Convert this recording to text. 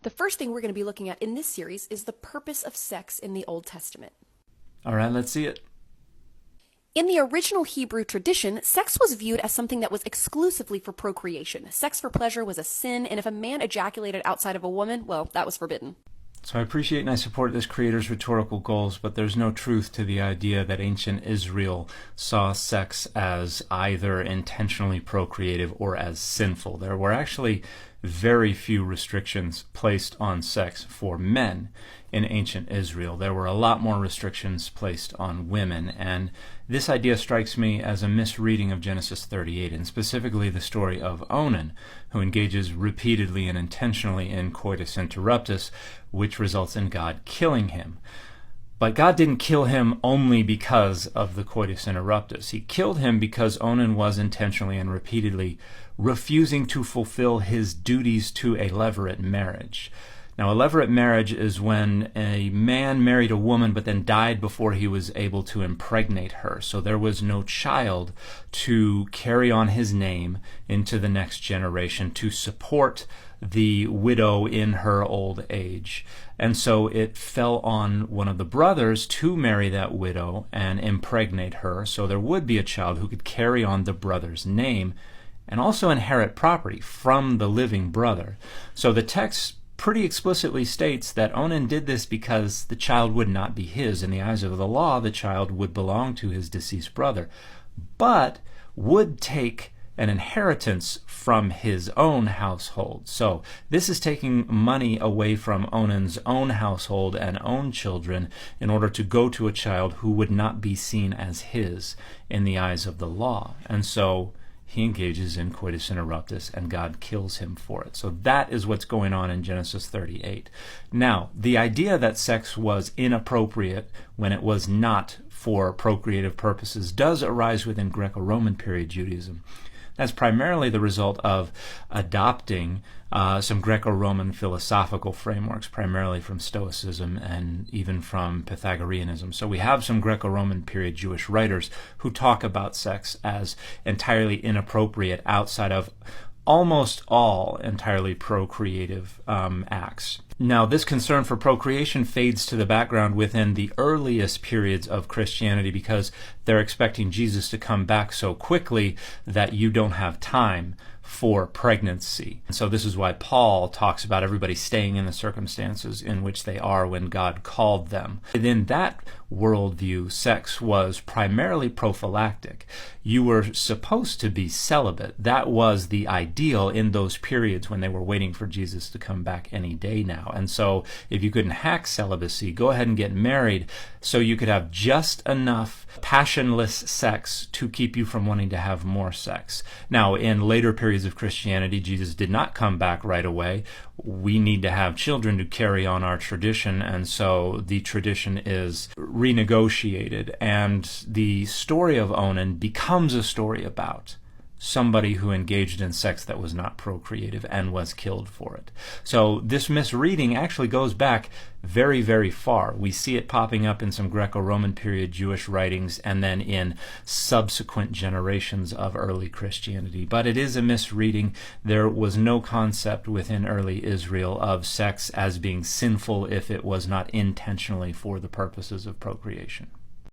The first thing we're going to be looking at in this series is the purpose of sex in the Old Testament. All right, let's see it. In the original Hebrew tradition, sex was viewed as something that was exclusively for procreation. Sex for pleasure was a sin, and if a man ejaculated outside of a woman, well, that was forbidden. So I appreciate and I support this creator's rhetorical goals, but there's no truth to the idea that ancient Israel saw sex as either intentionally procreative or as sinful. There were actually very few restrictions placed on sex for men in ancient Israel. There were a lot more restrictions placed on women, and this idea strikes me as a misreading of Genesis 38, and specifically the story of Onan, who engages repeatedly and intentionally in coitus interruptus, which results in God killing him. But God didn't kill him only because of the coitus interruptus. He killed him because Onan was intentionally and repeatedly refusing to fulfill his duties to a levirate marriage. Now, a levirate marriage is when a man married a woman but then died before he was able to impregnate her. So there was no child to carry on his name into the next generation to support the widow in her old age. And so it fell on one of the brothers to marry that widow and impregnate her, so there would be a child who could carry on the brother's name and also inherit property from the living brother. So the text pretty explicitly states that Onan did this because the child would not be his. In the eyes of the law, the child would belong to his deceased brother, but would take an inheritance from his own household. So this is taking money away from Onan's own household and own children in order to go to a child who would not be seen as his in the eyes of the law. And so he engages in coitus interruptus, and God kills him for it. So that is what's going on in Genesis 38. Now, the idea that sex was inappropriate when it was not for procreative purposes does arise within Greco-Roman period Judaism. That's primarily the result of adopting some Greco-Roman philosophical frameworks, primarily from Stoicism and even from Pythagoreanism. So we have some Greco-Roman period Jewish writers who talk about sex as entirely inappropriate outside of almost all entirely procreative acts. Now, this concern for procreation fades to the background within the earliest periods of Christianity because they're expecting Jesus to come back so quickly that you don't have time for pregnancy. And so this is why Paul talks about everybody staying in the circumstances in which they are when God called them. Within that worldview, sex was primarily prophylactic. You were supposed to be celibate. That was the ideal in those periods when they were waiting for Jesus to come back any day now. And so if you couldn't hack celibacy, go ahead and get married so you could have just enough passionless sex to keep you from wanting to have more sex. Now, in later periods of Christianity, Jesus did not come back right away. We need to have children to carry on our tradition, and so the tradition is renegotiated, and the story of Onan becomes a story about somebody who engaged in sex that was not procreative and was killed for it. So this misreading actually goes back very, very far. We see it popping up in some Greco-Roman period Jewish writings and then in subsequent generations of early Christianity. But it is a misreading. There was no concept within early Israel of sex as being sinful if it was not intentionally for the purposes of procreation.